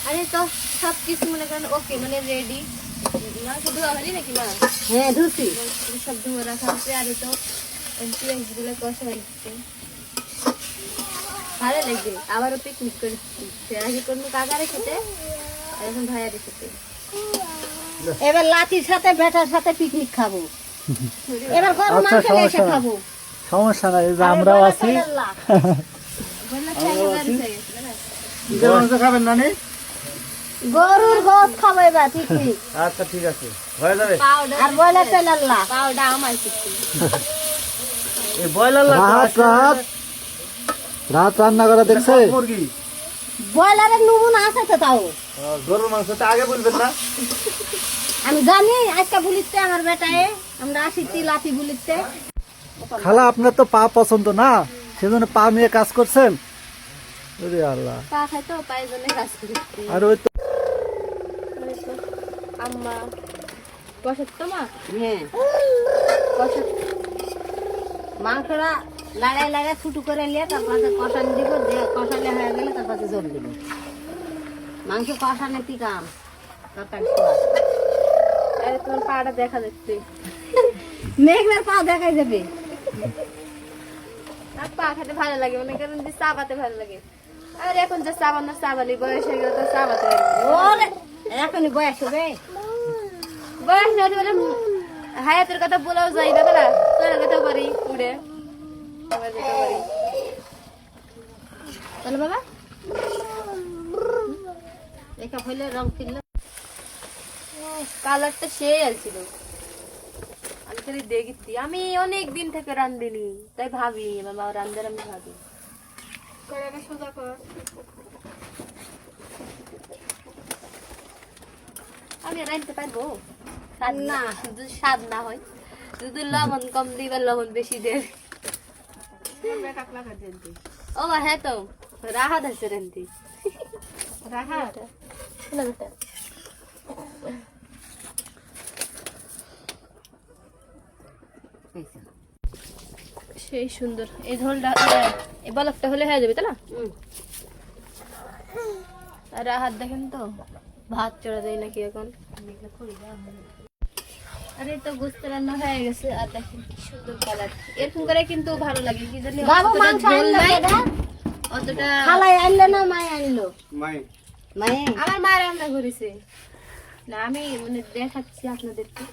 আরে তো সব কিছু মনে করেন ওকে মানে রেডি। মাংস ধোয়া হলি নাকি মা? হ্যাঁ ধুছি। সব ধোয়া রাখা আছে। আর তো পেঁয়াজগুলো কষা হচ্ছে, ভালো লাগবে। আবারও পিকনিক করছি, আগে কোনো কাকারে খেতে, এখন ভাইয়ারে খেতে। এবার লাঠির সাথে বেটার সাথে পিকনিক খাবো। এবার গরু আচ্ছা, মাংস এসে সমস্যা নাই। খাবো। সমস্যা নাই, এই যে আমরাও আছি। বললো খেয়ে বাড়ি হয়ে গেছে না? ঈদের মাংস খাবেন না নি? গরুর গোস খাবো এবার পিকনিক। আচ্ছা ঠিক আছে, হয়ে যাবে। পাউডার আর ব্রয়লার তেল আল্লাহ। পাউডার আমার কিছু এই ব্রয়লার রাত রান্না করা দেখছে মুরগি। ব্রয়লারের নমুনা আছে তো তাও। গরুর মাংসটা আগে বলবেন না? আমি জানি আজকে বলিতে আমার বেটায় আমরা আসিছি লাঠি বলিতে। খালা আপনার তো পা পছন্দ না, সেজন্য পা নিয়ে কাজ করছেন। ওরে আল্লাহ। পা খাই তো পায়ে জন্য কাজ করছি। আর ওই তো আম্মা কষাত তো মা হ্যাঁ কষাত। মাংসটা লাগাই লাগাই ছুটু করে নিয়ে তারপরে কষানি দিব, দিয়ে কষালে হয়ে গেলে তারপরে জল দিব। মাংস কষানে কি কাম তরকারি সোয়াদ। আরে তোমার পাটা দেখা যাচ্ছে। মেঘনার পা দেখাই যাবে। আর পা খেতে ভালো লাগে, মনে করেন যে চাবাতে ভালো লাগে। আর এখন যে চাবানো চাবালি বয়স হয়ে গেলে তো চাবাতে ভালো লাগে। ওরে এখনই বয়স হবে। বয়স না হলে বলে হায়াতের কথা বলাও যায় না, তারা চলে যেতে পারি উড়ে আবার যেতে পারি। তাহলে বাবা দেখা হইলে রং কিনলে কালারটা সেই আসছিল। আমি খালি দেখছি, আমি অনেক দিন থেকে রান্ধিনি, তাই ভাবি মামা রান্ধার আমি ভাবি। সোজা কর, আমি রাঁধতে পারবো? স্বাদ না, শুধু স্বাদ না হয়, যদি লবণ কম দিবে লবণ বেশি দেবে। ও মা হ্যাঁ তো রাহাত আছে রান্তি। রাহাত শোনা বেটা সেই সুন্দর। এই ঝোলটা এই বলকটা হলে হয়ে যাবে তাই না? আর হাত দেখেন তো ভাত চড়া যায় নাকি এখন। আরে তো গোস্ত রান্না হয়ে গেছে। আর দেখেন কি সুন্দর কালার, এরকম করে কিন্তু ভালো লাগে। কি জানি বাবু অতটা মাংস ঝোল আনলো নাই, দাদা? অতটা। খালাই আনলো না মায় আনলো? মাই মায়ে আমার মা রান্না করেছে না, আমি মানে দেখাচ্ছি আপনাদেরকে।